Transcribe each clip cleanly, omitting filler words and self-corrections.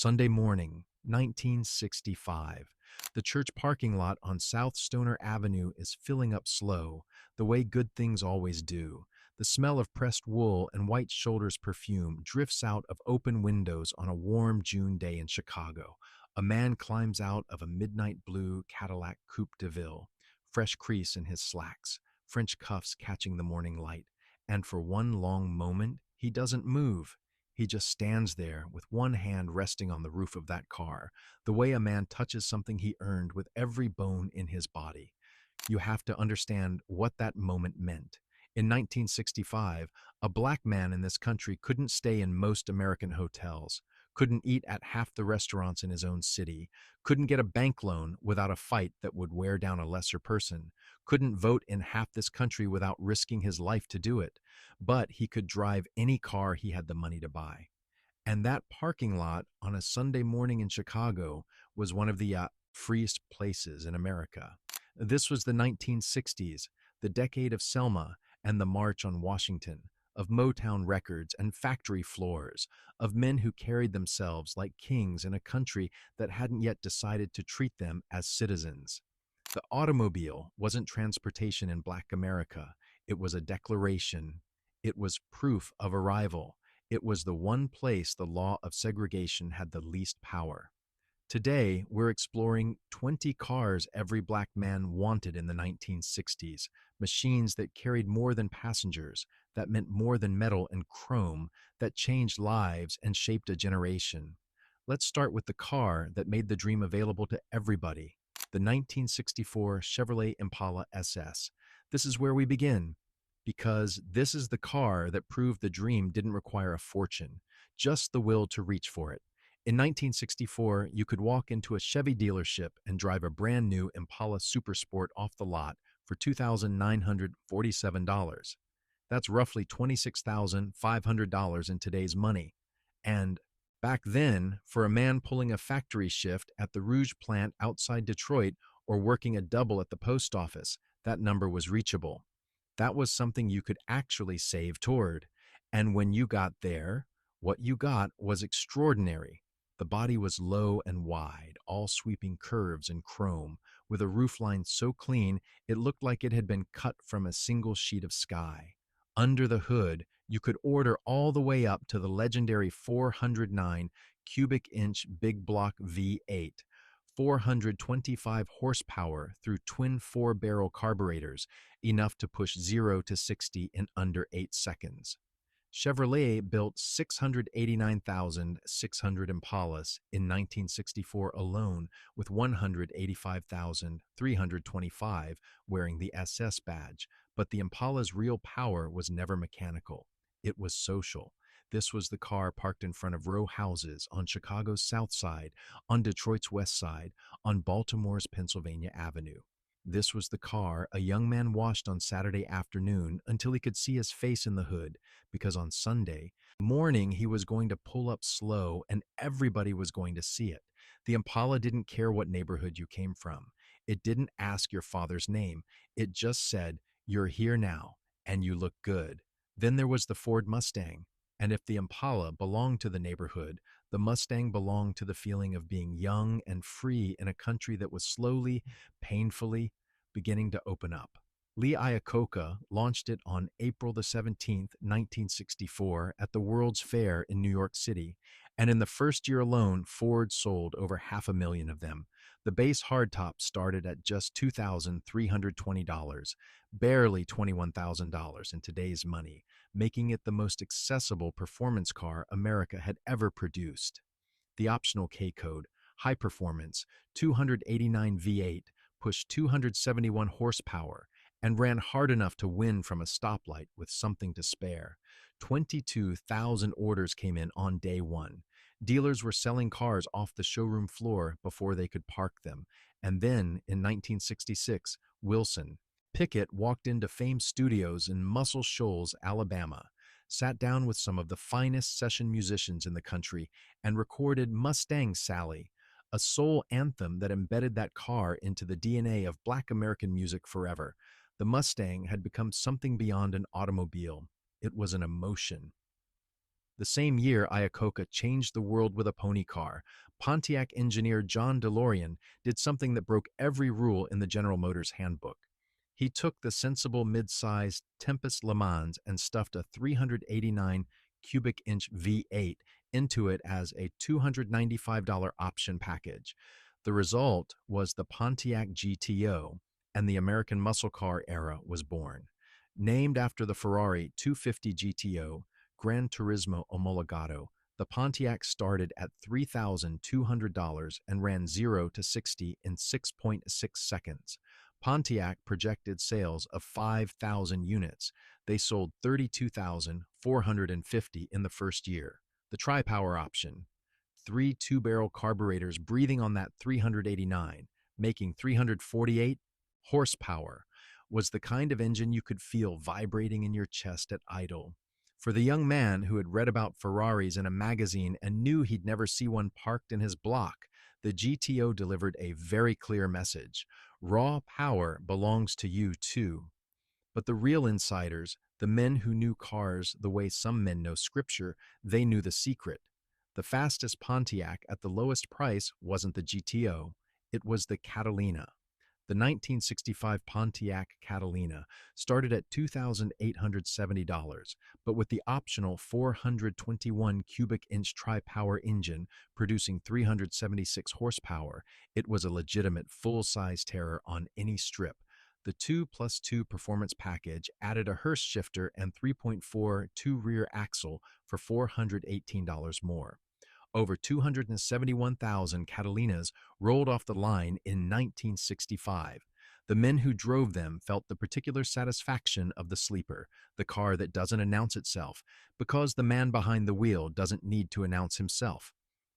Sunday morning, 1965. The church parking lot on South Stoner Avenue is filling up slow, the way good things always do. The smell of pressed wool and white shoulders perfume drifts out of open windows on a warm June day in Chicago. A man climbs out of a midnight blue Cadillac Coupe DeVille, fresh crease in his slacks, French cuffs catching the morning light. And for one long moment, he doesn't move. He just stands there with one hand resting on the roof of that car, the way a man touches something he earned with every bone in his body. You have to understand what that moment meant. In 1965, a black man in this country couldn't stay in most American hotels, couldn't eat at half the restaurants in his own city, couldn't get a bank loan without a fight that would wear down a lesser person, couldn't vote in half this country without risking his life to do it, but he could drive any car he had the money to buy. And that parking lot on a Sunday morning in Chicago was one of the freest places in America. This was the 1960s, the decade of Selma and the March on Washington, of Motown records and factory floors, of men who carried themselves like kings in a country that hadn't yet decided to treat them as citizens. The automobile wasn't transportation in Black America. It was a declaration. It was proof of arrival. It was the one place the law of segregation had the least power. Today, we're exploring 20 cars every black man wanted in the 1960s, machines that carried more than passengers, that meant more than metal and chrome, that changed lives and shaped a generation. Let's start with the car that made the dream available to everybody, the 1964 Chevrolet Impala SS. This is where we begin, because this is the car that proved the dream didn't require a fortune, just the will to reach for it. In 1964, you could walk into a Chevy dealership and drive a brand new Impala Supersport off the lot for $2,947. That's roughly $26,500 in today's money. And back then, for a man pulling a factory shift at the Rouge plant outside Detroit or working a double at the post office, that number was reachable. That was something you could actually save toward. And when you got there, what you got was extraordinary. The body was low and wide, all sweeping curves and chrome, with a roofline so clean it looked like it had been cut from a single sheet of sky. Under the hood, you could order all the way up to the legendary 409 cubic inch big block V8, 425 horsepower through twin four-barrel carburetors, enough to push 0 to 60 in under 8 seconds. Chevrolet built 689,600 Impalas in 1964 alone, with 185,325 wearing the SS badge, but the Impala's real power was never mechanical. It was social. This was the car parked in front of row houses on Chicago's South Side, on Detroit's West Side, on Baltimore's Pennsylvania Avenue. This was the car a young man washed on Saturday afternoon until he could see his face in the hood, because on Sunday morning he was going to pull up slow and everybody was going to see it. The Impala didn't care what neighborhood you came from. It didn't ask your father's name. It just said, "You're here now, and you look good." Then there was the Ford Mustang. And if the Impala belonged to the neighborhood, the Mustang belonged to the feeling of being young and free in a country that was slowly, painfully beginning to open up. Lee Iacocca launched it on April the 17th, 1964 at the World's Fair in New York City, and in the first year alone, Ford sold over 500,000 of them. The base hardtop started at just $2,320, barely $21,000 in today's money, making it the most accessible performance car America had ever produced. The optional K-code, high performance, 289 V8, pushed 271 horsepower, and ran hard enough to win from a stoplight with something to spare. 22,000 orders came in on day one. Dealers were selling cars off the showroom floor before they could park them. And then, in 1966, Wilson Pickett walked into Fame Studios in Muscle Shoals, Alabama, sat down with some of the finest session musicians in the country, and recorded Mustang Sally, a soul anthem that embedded that car into the DNA of Black American music forever. The Mustang had become something beyond an automobile. It was an emotion. The same year, Iacocca changed the world with a pony car. Pontiac engineer John DeLorean did something that broke every rule in the General Motors handbook. He took the sensible mid-sized Tempest Le Mans and stuffed a 389 cubic inch V8 into it as a $295 option package. The result was the Pontiac GTO, and the American muscle car era was born. Named after the Ferrari 250 GTO, Gran Turismo Omologato, the Pontiac started at $3,200 and ran 0 to 60 in 6.6 seconds. Pontiac projected sales of 5,000 units. They sold 32,450 in the first year. The tri-power option, 3 two-barrel carburetors breathing on that 389, making 348 horsepower, was the kind of engine you could feel vibrating in your chest at idle. For the young man who had read about Ferraris in a magazine and knew he'd never see one parked in his block, the GTO delivered a very clear message. Raw power belongs to you too. But the real insiders, the men who knew cars the way some men know scripture, they knew the secret. The fastest Pontiac at the lowest price wasn't the GTO, it was the Catalina. The 1965 Pontiac Catalina started at $2,870, but with the optional 421 cubic inch tri-power engine producing 376 horsepower, it was a legitimate full-size terror on any strip. The 2+2 performance package added a Hurst shifter and 3.4 two-rear axle for $418 more. Over 271,000 Catalinas rolled off the line in 1965. The men who drove them felt the particular satisfaction of the sleeper, the car that doesn't announce itself, because the man behind the wheel doesn't need to announce himself.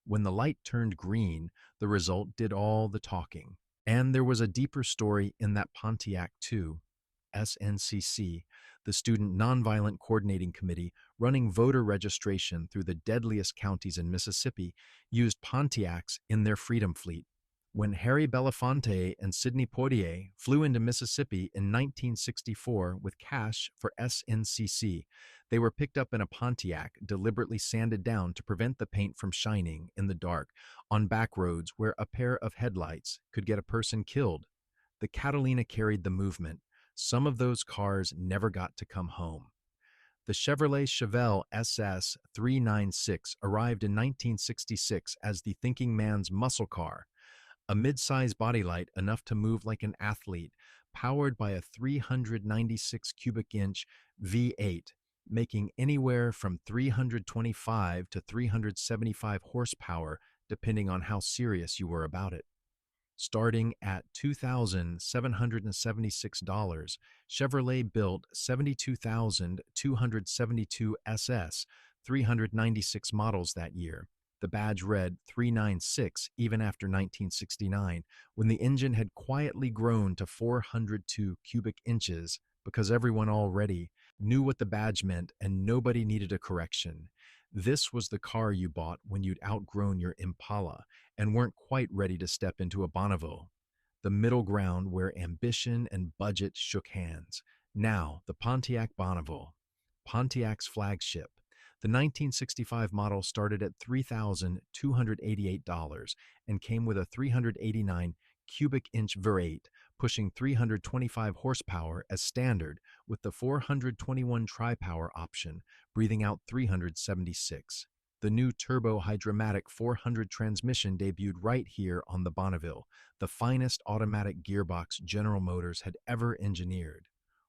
When the light turned green, the result did all the talking. And there was a deeper story in that Pontiac too. SNCC, the Student Nonviolent Coordinating Committee, running voter registration through the deadliest counties in Mississippi, used Pontiacs in their Freedom Fleet. When Harry Belafonte and Sidney Poitier flew into Mississippi in 1964 with cash for SNCC, they were picked up in a Pontiac deliberately sanded down to prevent the paint from shining in the dark on back roads where a pair of headlights could get a person killed. The Catalina carried the movement. Some of those cars never got to come home. The Chevrolet Chevelle SS 396 arrived in 1966 as the thinking man's muscle car, a mid-size body light enough to move like an athlete, powered by a 396 cubic inch V8, making anywhere from 325 to 375 horsepower depending on how serious you were about it. Starting at $2,776, Chevrolet built 72,272 SS 396 models that year. The badge read 396 even after 1969, when the engine had quietly grown to 402 cubic inches because everyone already knew what the badge meant and nobody needed a correction. This was the car you bought when you'd outgrown your Impala and weren't quite ready to step into a Bonneville, the middle ground where ambition and budget shook hands. Now, the Pontiac Bonneville, Pontiac's flagship. The 1965 model started at $3,288 and came with a 389 cubic inch V8, pushing 325 horsepower as standard, with the 421 tri-power option, breathing out 376. The new turbo-hydromatic 400 transmission debuted right here on the Bonneville, the finest automatic gearbox General Motors had ever engineered.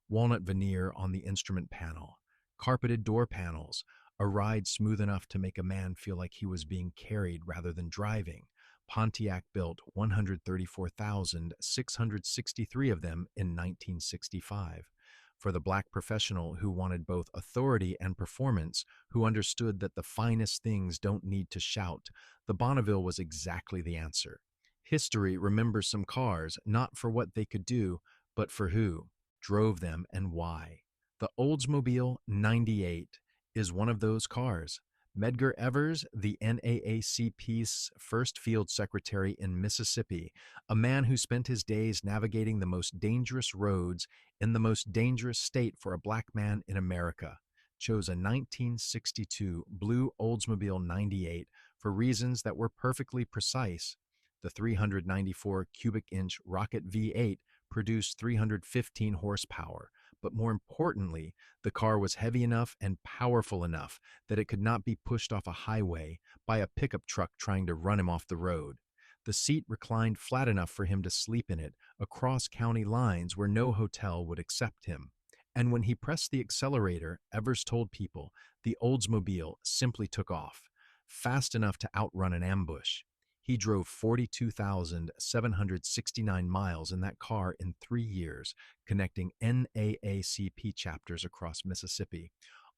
Walnut veneer on the instrument panel, carpeted door panels, a ride smooth enough to make a man feel like he was being carried rather than driving. Pontiac built 134,663 of them in 1965. For the black professional who wanted both authority and performance, who understood that the finest things don't need to shout, the Bonneville was exactly the answer. History remembers some cars not for what they could do, but for who drove them and why. The Oldsmobile 98 is one of those cars. Medgar Evers, the NAACP's first field secretary in Mississippi, a man who spent his days navigating the most dangerous roads in the most dangerous state for a black man in America, chose a 1962 blue Oldsmobile 98 for reasons that were perfectly precise. The 394 cubic inch Rocket V8 produced 315 horsepower, but more importantly, the car was heavy enough and powerful enough that it could not be pushed off a highway by a pickup truck trying to run him off the road. The seat reclined flat enough for him to sleep in it across county lines where no hotel would accept him. And when he pressed the accelerator, Evers told people, the Oldsmobile simply took off, fast enough to outrun an ambush. He drove 42,769 miles in that car in 3 years, connecting NAACP chapters across Mississippi.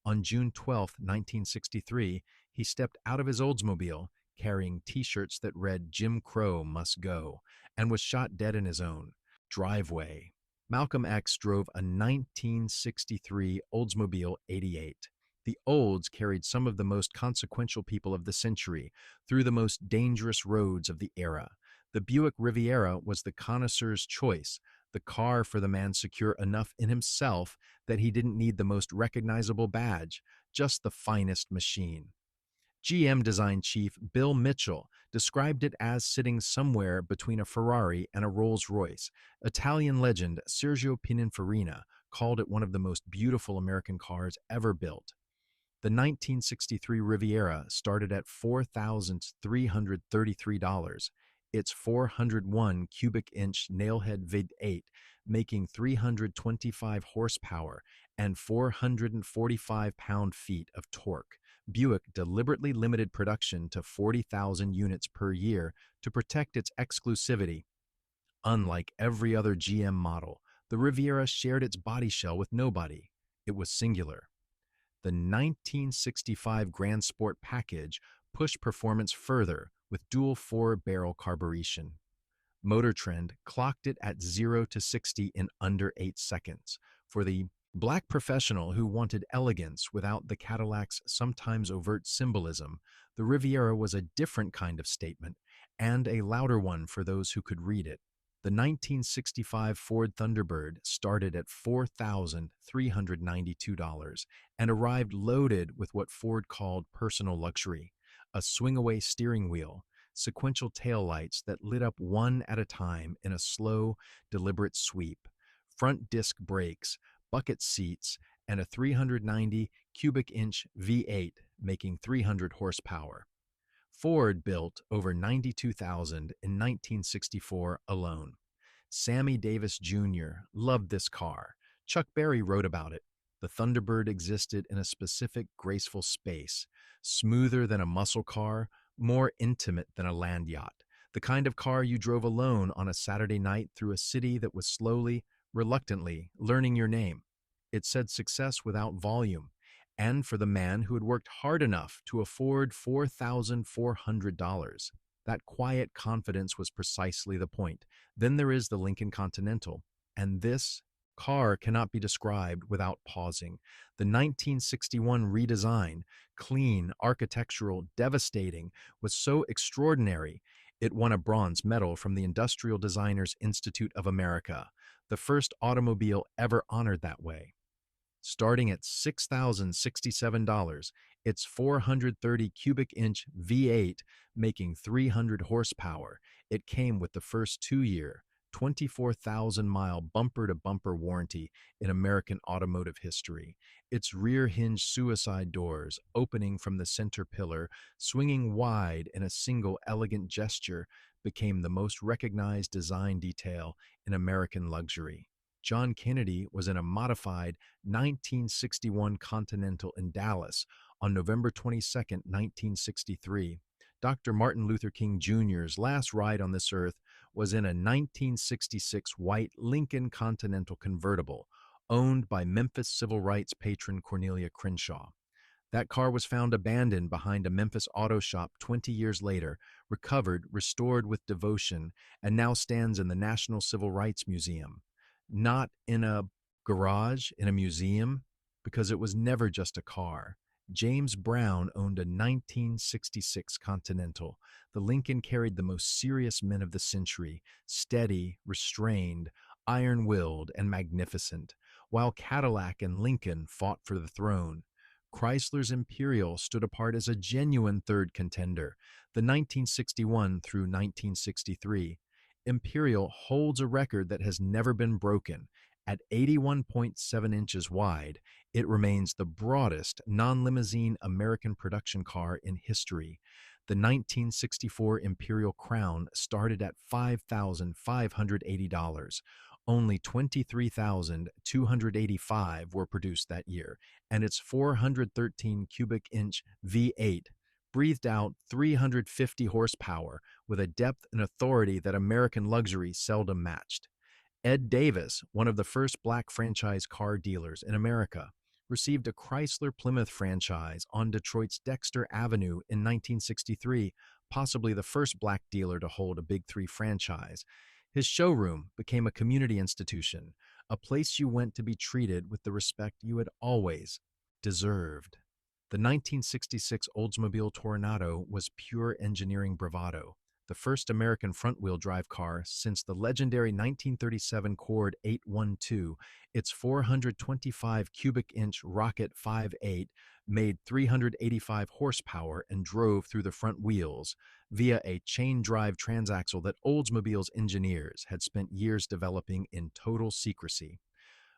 On June 12, 1963, he stepped out of his Oldsmobile, carrying T-shirts that read "Jim Crow must go," and was shot dead in his own driveway. Malcolm X drove a 1963 Oldsmobile 88. The Olds carried some of the most consequential people of the century through the most dangerous roads of the era. The Buick Riviera was the connoisseur's choice, the car for the man secure enough in himself that he didn't need the most recognizable badge, just the finest machine. GM design chief Bill Mitchell described it as sitting somewhere between a Ferrari and a Rolls-Royce. Italian legend Sergio Pininfarina called it one of the most beautiful American cars ever built. The 1963 Riviera started at $4,333. Its 401 cubic inch nailhead V8 making 325 horsepower and 445 pound-feet of torque. Buick deliberately limited production to 40,000 units per year to protect its exclusivity. Unlike every other GM model, the Riviera shared its body shell with nobody. It was singular. The 1965 Grand Sport package pushed performance further with dual 4-barrel carburation. Motor Trend clocked it at 0 to 60 in under 8 seconds. For the black professional who wanted elegance without the Cadillac's sometimes overt symbolism, the Riviera was a different kind of statement, and a louder one for those who could read it. The 1965 Ford Thunderbird started at $4,392 and arrived loaded with what Ford called personal luxury: a swing-away steering wheel, sequential taillights that lit up one at a time in a slow, deliberate sweep, front disc brakes, bucket seats, and a 390 cubic inch V8 making 300 horsepower. Ford built over 92,000 in 1964 alone. Sammy Davis Jr. loved this car. Chuck Berry wrote about it. The Thunderbird existed in a specific graceful space, smoother than a muscle car, more intimate than a land yacht, the kind of car you drove alone on a Saturday night through a city that was slowly, reluctantly, learning your name. It said success without volume, and for the man who had worked hard enough to afford $4,400. That quiet confidence was precisely the point. Then there is the Lincoln Continental, and this car cannot be described without pausing. The 1961 redesign, clean, architectural, devastating, was so extraordinary, it won a bronze medal from the Industrial Designers Institute of America, the first automobile ever honored that way. Starting at $6,067, its 430 cubic inch V8 making 300 horsepower, it came with the first 2-year, 24,000-mile bumper-to-bumper warranty in American automotive history. Its rear-hinge suicide doors, opening from the center pillar, swinging wide in a single elegant gesture, became the most recognized design detail in American luxury. John Kennedy was in a modified 1961 Continental in Dallas on November 22, 1963. Dr. Martin Luther King Jr.'s last ride on this earth was in a 1966 white Lincoln Continental convertible, owned by Memphis civil rights patron Cornelia Crenshaw. That car was found abandoned behind a Memphis auto shop 20 years later, recovered, restored with devotion, and now stands in the National Civil Rights Museum. Not in a garage, in a museum, because it was never just a car. James Brown owned a 1966 Continental. The Lincoln carried the most serious men of the century, steady, restrained, iron-willed, and magnificent, while Cadillac and Lincoln fought for the throne. Chrysler's Imperial stood apart as a genuine third contender. The 1961 through 1963 Imperial holds a record that has never been broken. At 81.7 inches wide, it remains the broadest non-limousine American production car in history. The 1964 Imperial Crown started at $5,580. Only 23,285 were produced that year, and its 413 cubic inch V8 breathed out 350 horsepower with a depth and authority that American luxury seldom matched. Ed Davis, one of the first black franchise car dealers in America, received a Chrysler Plymouth franchise on Detroit's Dexter Avenue in 1963, possibly the first black dealer to hold a Big Three franchise. His showroom became a community institution, a place you went to be treated with the respect you had always deserved. The 1966 Oldsmobile Tornado was pure engineering bravado, the first American front-wheel drive car since the legendary 1937 Cord 812. Its 425 cubic inch Rocket 5.8 made 385 horsepower and drove through the front wheels via a chain drive transaxle that Oldsmobile's engineers had spent years developing in total secrecy.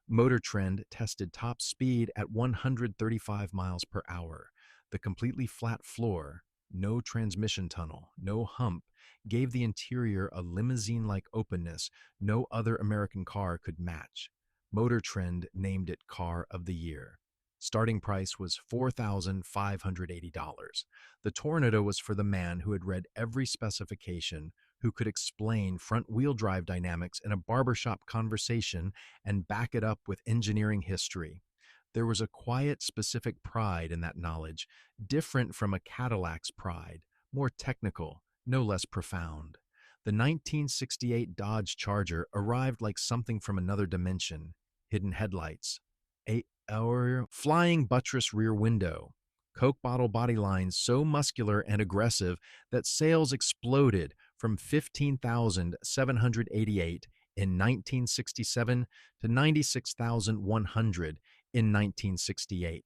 Motor Trend tested top speed at 135 miles per hour. The completely flat floor, no transmission tunnel, no hump, gave the interior a limousine-like openness no other American car could match. Motor Trend named it Car of the Year. Starting price was $4,580. The Tornado was for the man who had read every specification, who could explain front-wheel drive dynamics in a barbershop conversation and back it up with engineering history. There was a quiet, specific pride in that knowledge, different from a Cadillac's pride, more technical, no less profound. The 1968 Dodge Charger arrived like something from another dimension. Hidden headlights, a flying buttress rear window, Coke bottle body lines so muscular and aggressive that sales exploded from 15,788 in 1967 to 96,100 in 1968.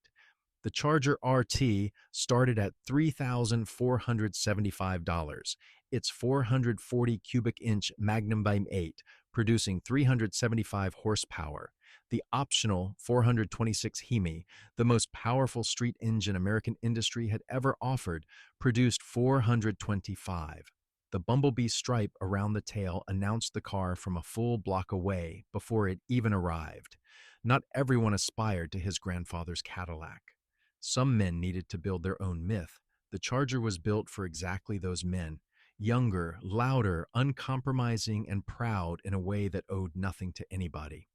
The Charger RT started at $3,475. Its 440 cubic inch Magnum by 8, producing 375 horsepower. The optional 426 Hemi, the most powerful street engine American industry had ever offered, produced 425. The bumblebee stripe around the tail announced the car from a full block away before it even arrived. Not everyone aspired to his grandfather's Cadillac. Some men needed to build their own myth. The Charger was built for exactly those men. Younger, louder, uncompromising, and proud in a way that owed nothing to anybody.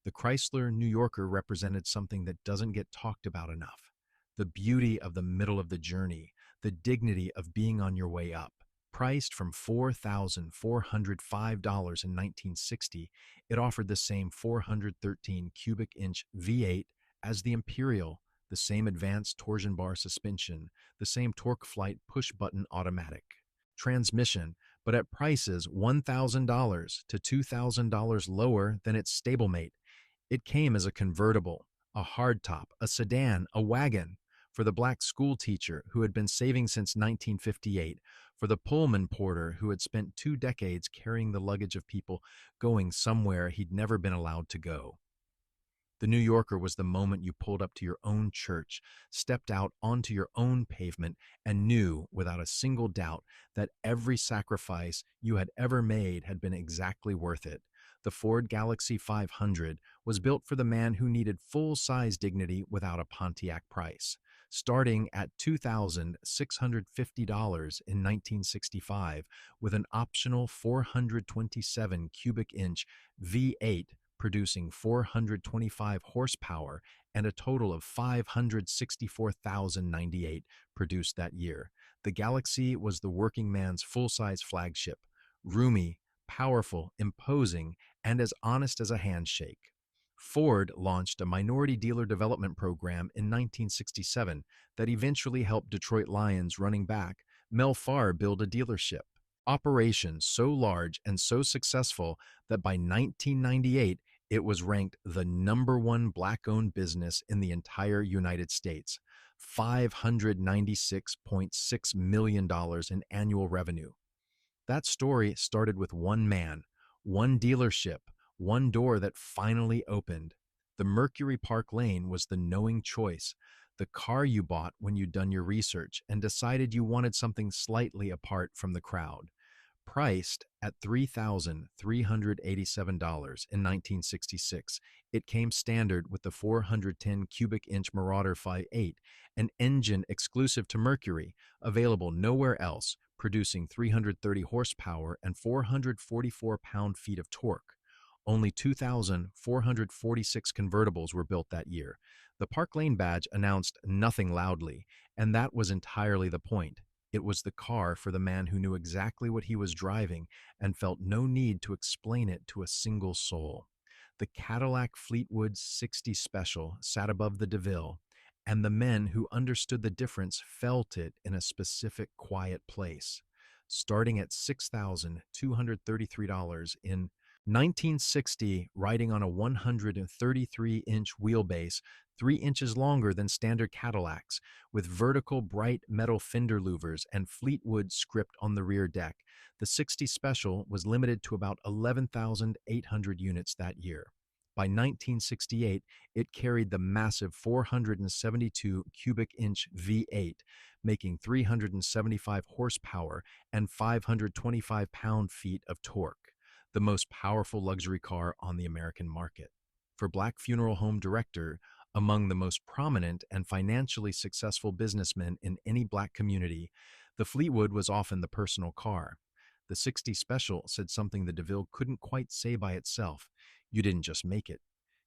The Chrysler New Yorker represented something that doesn't get talked about enough. The beauty of the middle of the journey, the dignity of being on your way up. Priced from $4,405 in 1960, it offered the same 413 cubic inch V8 as the Imperial, the same advanced torsion bar suspension, the same torque flight push-button automatic transmission, but at prices $1,000 to $2,000 lower than its stablemate. It came as a convertible, a hardtop, a sedan, a wagon, for the black school teacher who had been saving since 1958, for the Pullman porter who had spent 2 decades carrying the luggage of people going somewhere he'd never been allowed to go. The New Yorker was the moment you pulled up to your own church, stepped out onto your own pavement, and knew without a single doubt that every sacrifice you had ever made had been exactly worth it. The Ford Galaxie 500 was built for the man who needed full-size dignity without a Pontiac price. Starting at $2,650 in 1965 with an optional 427 cubic inch V8 producing 425 horsepower and a total of 564,098 produced that year. The Galaxie was the working man's full-size flagship, roomy, powerful, imposing, and as honest as a handshake. Ford launched a minority dealer development program in 1967 that eventually helped Detroit Lions running back Mel Farr build a dealership. Operations so large and so successful that by 1998, it was ranked the #1 black-owned business in the entire United States. $596.6 million in annual revenue. That story started with one man, one dealership, one door that finally opened. The Mercury Park Lane was the knowing choice, the car you bought when you'd done your research and decided you wanted something slightly apart from the crowd. Priced at $3,387 in 1966, it came standard with the 410 cubic inch Marauder 5.8, an engine exclusive to Mercury, available nowhere else, producing 330 horsepower and 444 pound-feet of torque. Only 2,446 convertibles were built that year. The Park Lane badge announced nothing loudly, and that was entirely the point. It was the car for the man who knew exactly what he was driving and felt no need to explain it to a single soul. The Cadillac Fleetwood 60 Special sat above the DeVille, and the men who understood the difference felt it in a specific quiet place. Starting at $6,233 in 1960, riding on a 133-inch wheelbase, 3 inches longer than standard Cadillacs, with vertical bright metal fender louvers and Fleetwood script on the rear deck, the 60 Special was limited to about 11,800 units that year. By 1968, it carried the massive 472 cubic inch V8, making 375 horsepower and 525 pound-feet of torque, the most powerful luxury car on the American market. For Black funeral home director, among the most prominent and financially successful businessmen in any Black community, the Fleetwood was often the personal car. The 60 Special said something the DeVille couldn't quite say by itself. You didn't just make it.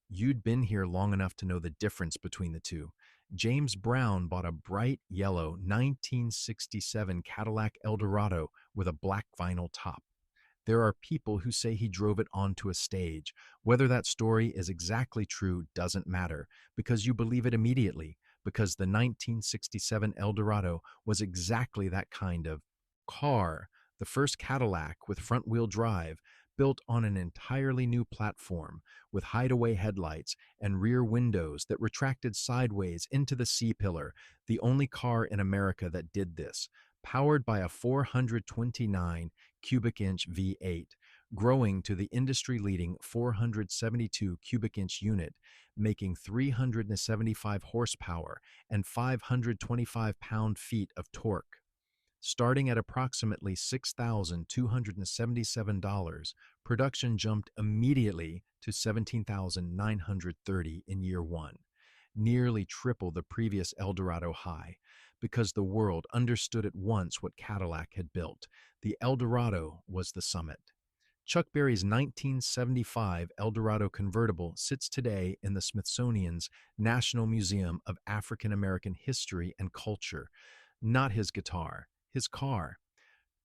You'd been here long enough to know the difference between the two. James Brown bought a bright yellow 1967 Cadillac Eldorado with a black vinyl top. There are people who say he drove it onto a stage. Whether that story is exactly true doesn't matter, because you believe it immediately, because the 1967 Eldorado was exactly that kind of car, the first Cadillac with front-wheel drive, built on an entirely new platform, with hideaway headlights and rear windows that retracted sideways into the C-pillar, the only car in America that did this, powered by a 429 cubic inch V8, growing to the industry-leading 472 cubic inch unit, making 375 horsepower and 525 pound-feet of torque. Starting at approximately $6,277, production jumped immediately to $17,930 in year one, nearly triple the previous Eldorado high, because the world understood at once what Cadillac had built. The Eldorado was the summit. Chuck Berry's 1975 Eldorado convertible sits today in the Smithsonian's National Museum of African American History and Culture. Not his guitar, his car.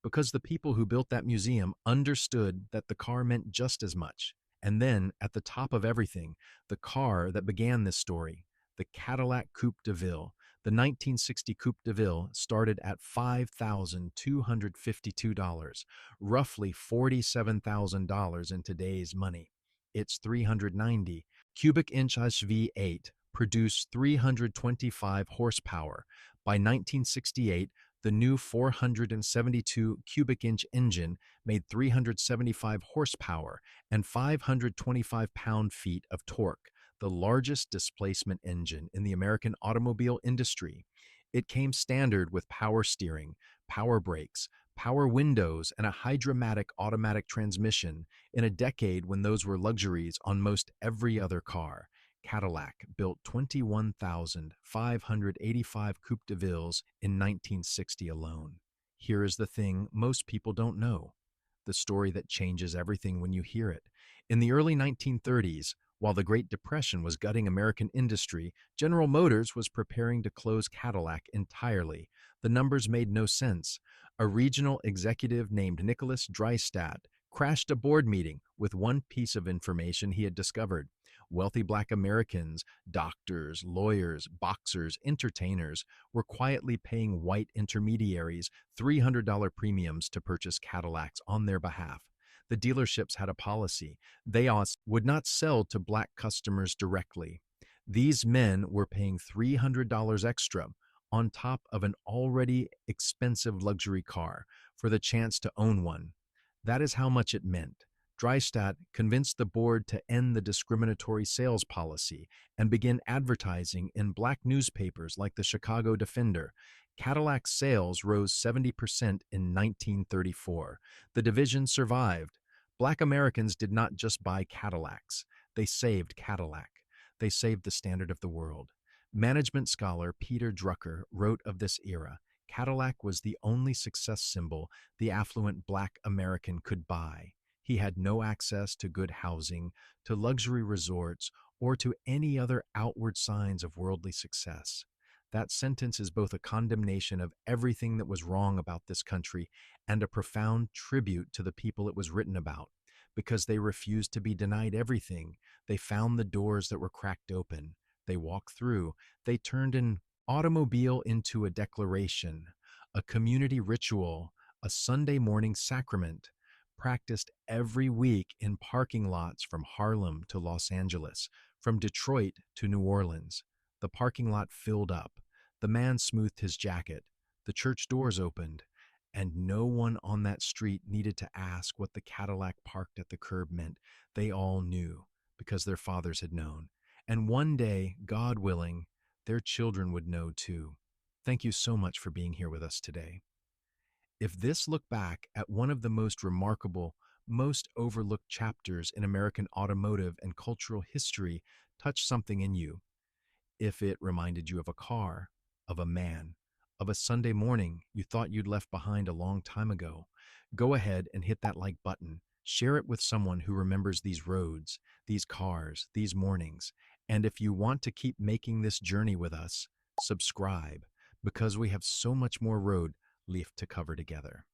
Because the people who built that museum understood that the car meant just as much. And then, at the top of everything, the car that began this story, the Cadillac Coupe DeVille. The 1960 Coupe DeVille started at $5,252, roughly $47,000 in today's money. Its 390 cubic inch V8 produced 325 horsepower. By 1968, the new 472 cubic inch engine made 375 horsepower and 525 pound-feet of torque, the largest displacement engine in the American automobile industry. It came standard with power steering, power brakes, power windows, and a hydromatic automatic transmission in a decade when those were luxuries on most every other car. Cadillac built 21,585 Coupe DeVilles in 1960 alone. Here is the thing most people don't know, the story that changes everything when you hear it. In the early 1930s, while the Great Depression was gutting American industry, General Motors was preparing to close Cadillac entirely. The numbers made no sense. A regional executive named Nicholas Drystad crashed a board meeting with one piece of information he had discovered. Wealthy Black Americans, doctors, lawyers, boxers, entertainers, were quietly paying white intermediaries $300 premiums to purchase Cadillacs on their behalf. The dealerships had a policy. They would not sell to Black customers directly. These men were paying $300 extra on top of an already expensive luxury car for the chance to own one. That is how much it meant. Drystat convinced the board to end the discriminatory sales policy and begin advertising in black newspapers like the Chicago Defender. Cadillac sales rose 70% in 1934. The division survived. Black Americans did not just buy Cadillacs, they saved Cadillac. They saved the standard of the world. Management scholar Peter Drucker wrote of this era, Cadillac was the only success symbol the affluent black American could buy. He had no access to good housing, to luxury resorts, or to any other outward signs of worldly success. That sentence is both a condemnation of everything that was wrong about this country and a profound tribute to the people it was written about. Because they refused to be denied everything, they found the doors that were cracked open. They walked through. They turned an automobile into a declaration, a community ritual, a Sunday morning sacrament, practiced every week in parking lots from Harlem to Los Angeles, from Detroit to New Orleans. The parking lot filled up. The man smoothed his jacket. The church doors opened. And no one on that street needed to ask what the Cadillac parked at the curb meant. They all knew, because their fathers had known. And one day, God willing, their children would know too. Thank you so much for being here with us today. If this look back at one of the most remarkable, most overlooked chapters in American automotive and cultural history touched something in you, if it reminded you of a car, of a man, of a Sunday morning you thought you'd left behind a long time ago, go ahead and hit that like button. Share it with someone who remembers these roads, these cars, these mornings. And if you want to keep making this journey with us, subscribe, because we have so much more road left to cover together.